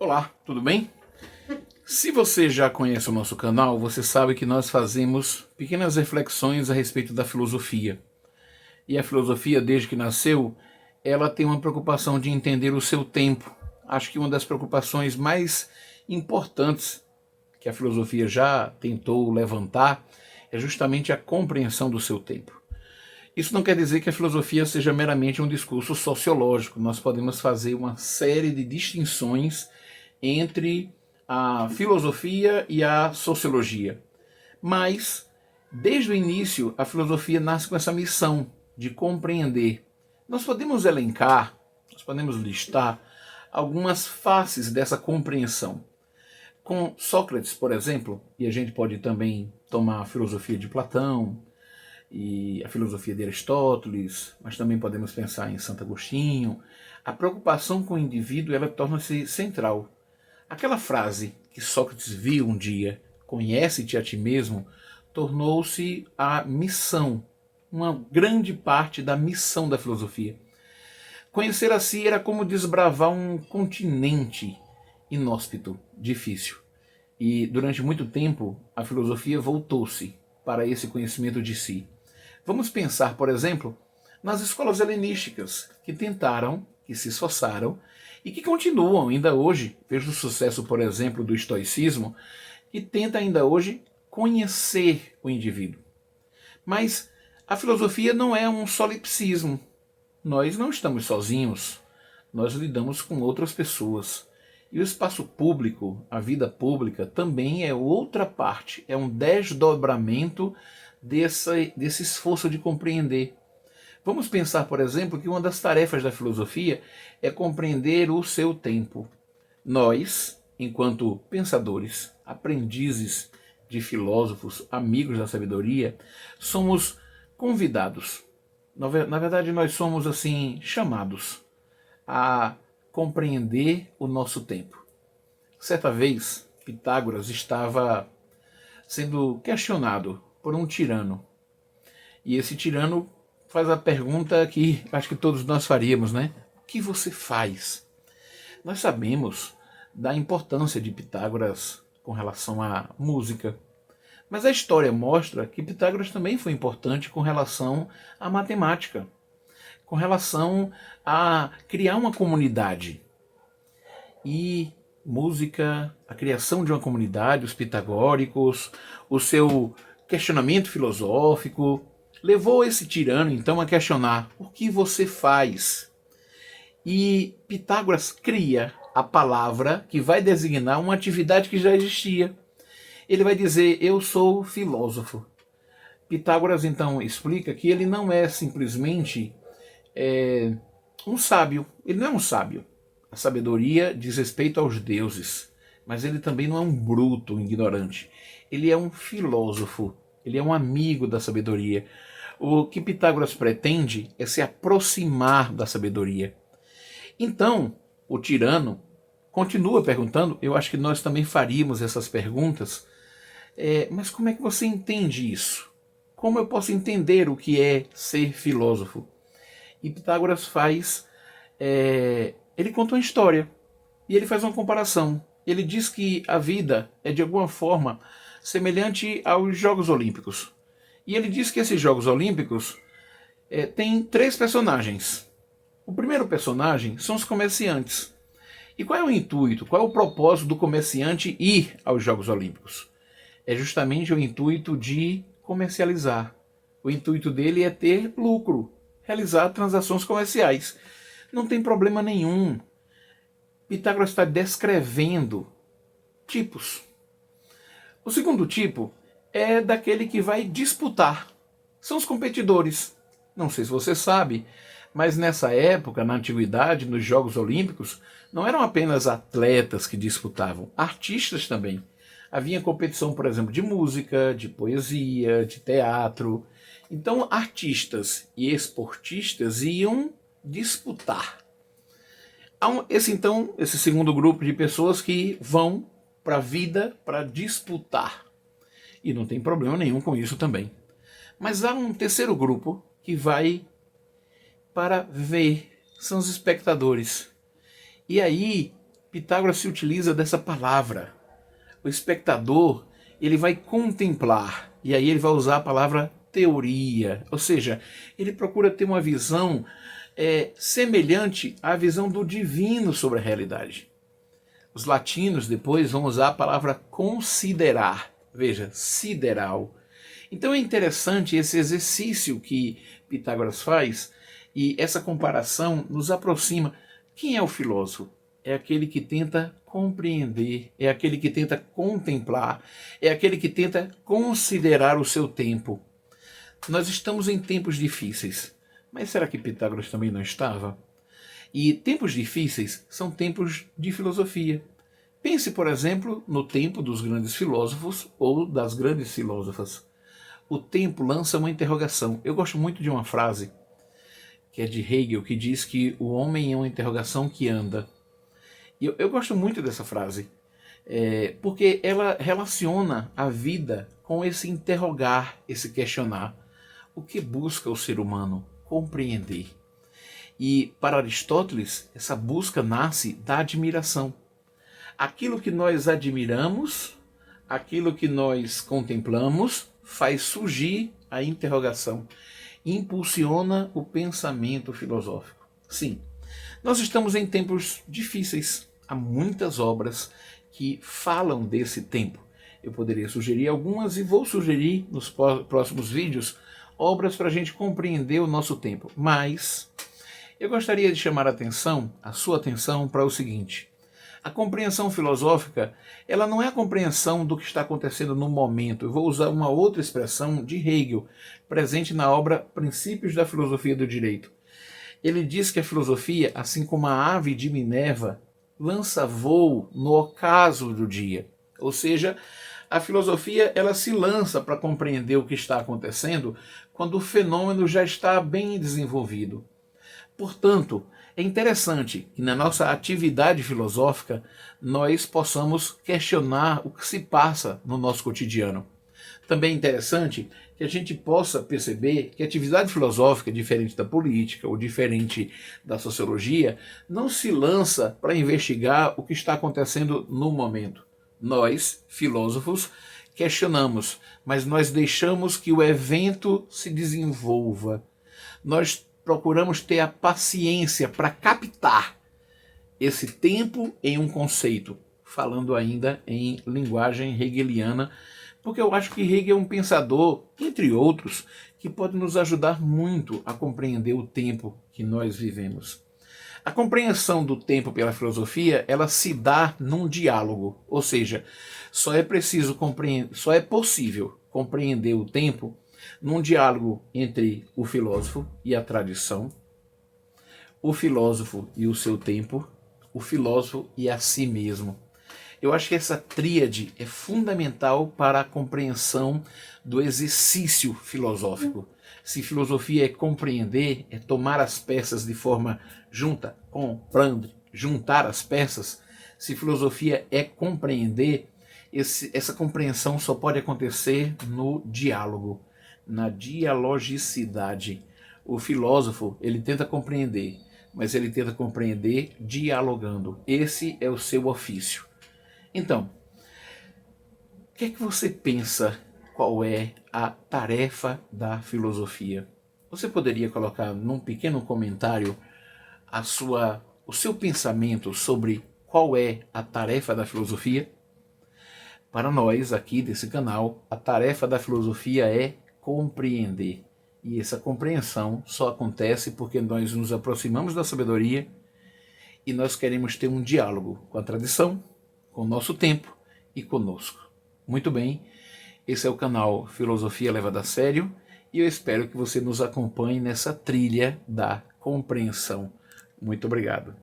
Olá, tudo bem? Se você já conhece o nosso canal, você sabe que nós fazemos pequenas reflexões a respeito da filosofia. E a filosofia, desde que nasceu, ela tem uma preocupação de entender o seu tempo. Acho que uma das preocupações mais importantes que a filosofia já tentou levantar é justamente a compreensão do seu tempo. Isso não quer dizer que a filosofia seja meramente um discurso sociológico. Nós podemos fazer uma série de distinções entre a filosofia e a sociologia. Mas, desde o início, a filosofia nasce com essa missão de compreender. Nós podemos elencar, nós podemos listar algumas faces dessa compreensão. Com Sócrates, por exemplo, e a gente pode também tomar a filosofia de Platão e a filosofia de Aristóteles, mas também podemos pensar em Santo Agostinho. A preocupação com o indivíduo ela torna-se central. Aquela frase que Sócrates viu um dia, conhece-te a ti mesmo, tornou-se a missão, uma grande parte da missão da filosofia. Conhecer a si era como desbravar um continente inóspito, difícil. E durante muito tempo a filosofia voltou-se para esse conhecimento de si. Vamos pensar, por exemplo, nas escolas helenísticas que tentaram, que se esforçaram e que continuam ainda hoje. Veja o sucesso, por exemplo, do estoicismo, que tenta ainda hoje conhecer o indivíduo. Mas a filosofia não é um solipsismo. Nós não estamos sozinhos. Nós lidamos com outras pessoas. E o espaço público, a vida pública, também é outra parte, é um desdobramento desse esforço de compreender. Vamos pensar, por exemplo, que uma das tarefas da filosofia é compreender o seu tempo. Nós, enquanto pensadores, aprendizes de filósofos, amigos da sabedoria, somos convidados. Na verdade, nós somos assim chamados a compreender o nosso tempo. Certa vez, Pitágoras estava sendo questionado por um tirano. E esse tirano faz a pergunta que acho que todos nós faríamos, né? O que você faz? Nós sabemos da importância de Pitágoras com relação à música. Mas a história mostra que Pitágoras também foi importante com relação à matemática, com relação a criar uma comunidade. E música, a criação de uma comunidade, os pitagóricos, o seu questionamento filosófico, levou esse tirano então a questionar o que você faz. E Pitágoras cria a palavra que vai designar uma atividade que já existia. Ele vai dizer, eu sou filósofo. Pitágoras então explica que ele não é simplesmente um sábio. Ele não é um sábio. A sabedoria diz respeito aos deuses, mas ele também não é um bruto, um ignorante. Ele é um filósofo, ele é um amigo da sabedoria. O que Pitágoras pretende é se aproximar da sabedoria. Então, o tirano continua perguntando, eu acho que nós também faríamos essas perguntas, mas como é que você entende isso? Como eu posso entender o que é ser filósofo? E Pitágoras ele conta uma história e ele faz uma comparação. Ele diz que a vida é de alguma forma semelhante aos Jogos Olímpicos. E ele diz que esses Jogos Olímpicos têm três personagens. O primeiro personagem são os comerciantes. E qual é o intuito, qual é o propósito do comerciante ir aos Jogos Olímpicos? É justamente o intuito de comercializar. O intuito dele é ter lucro, realizar transações comerciais. Não tem problema nenhum. Pitágoras está descrevendo tipos. O segundo tipo é daquele que vai disputar. São os competidores. Não sei se você sabe, mas nessa época, na antiguidade, nos Jogos Olímpicos, não eram apenas atletas que disputavam, artistas também. Havia competição, por exemplo, de música, de poesia, de teatro. Então, artistas e esportistas iam disputar. Há esse segundo grupo de pessoas que vão para a vida para disputar. E não tem problema nenhum com isso também. Mas há um terceiro grupo que vai para ver, são os espectadores. E aí Pitágoras se utiliza dessa palavra. O espectador, ele vai contemplar, e aí ele vai usar a palavra teoria, ou seja, ele procura ter uma visão semelhante à visão do divino sobre a realidade. Os latinos depois vão usar a palavra considerar, veja, sideral. Então é interessante esse exercício que Pitágoras faz, e essa comparação nos aproxima. Quem é o filósofo? É aquele que tenta compreender, é aquele que tenta contemplar, é aquele que tenta considerar o seu tempo. Nós estamos em tempos difíceis, mas será que Pitágoras também não estava? E tempos difíceis são tempos de filosofia. Pense, por exemplo, no tempo dos grandes filósofos ou das grandes filósofas. O tempo lança uma interrogação. Eu gosto muito de uma frase que é de Hegel, que diz que o homem é uma interrogação que anda. E eu gosto muito dessa frase, porque ela relaciona a vida com esse interrogar, esse questionar. O que busca o ser humano? Compreender. E para Aristóteles, essa busca nasce da admiração. Aquilo que nós admiramos, aquilo que nós contemplamos, faz surgir a interrogação, impulsiona o pensamento filosófico. Sim, nós estamos em tempos difíceis. Há muitas obras que falam desse tempo. Eu poderia sugerir algumas e vou sugerir nos próximos vídeos obras para a gente compreender o nosso tempo. Mas eu gostaria de chamar a sua atenção para o seguinte. A compreensão filosófica, ela não é a compreensão do que está acontecendo no momento. Eu vou usar uma outra expressão de Hegel, presente na obra Princípios da Filosofia do Direito. Ele diz que a filosofia, assim como a ave de Minerva, lança voo no ocaso do dia. Ou seja, a filosofia ela se lança para compreender o que está acontecendo quando o fenômeno já está bem desenvolvido. Portanto, é interessante que na nossa atividade filosófica nós possamos questionar o que se passa no nosso cotidiano. Também é interessante que a gente possa perceber que a atividade filosófica, diferente da política ou diferente da sociologia, não se lança para investigar o que está acontecendo no momento. Nós, filósofos, questionamos, mas nós deixamos que o evento se desenvolva. Nós procuramos ter a paciência para captar esse tempo em um conceito, falando ainda em linguagem hegeliana, porque eu acho que Hegel é um pensador, entre outros, que pode nos ajudar muito a compreender o tempo que nós vivemos. A compreensão do tempo pela filosofia, ela se dá num diálogo, ou seja, só é possível compreender o tempo num diálogo entre o filósofo e a tradição, o filósofo e o seu tempo, o filósofo e a si mesmo. Eu acho que essa tríade é fundamental para a compreensão do exercício filosófico. Se filosofia é compreender, é tomar as peças de forma junta, comprando, juntar as peças. Se filosofia é compreender, essa compreensão só pode acontecer no diálogo, na dialogicidade. O filósofo, ele tenta compreender, mas ele tenta compreender dialogando. Esse é o seu ofício. Então, o que é que você pensa? Qual é a tarefa da filosofia? Você poderia colocar num pequeno comentário o seu pensamento sobre qual é a tarefa da filosofia? Para nós aqui desse canal, a tarefa da filosofia é compreender. E essa compreensão só acontece porque nós nos aproximamos da sabedoria e nós queremos ter um diálogo com a tradição, com o nosso tempo e conosco. Muito bem, esse é o canal Filosofia Levada a Sério e eu espero que você nos acompanhe nessa trilha da compreensão. Muito obrigado.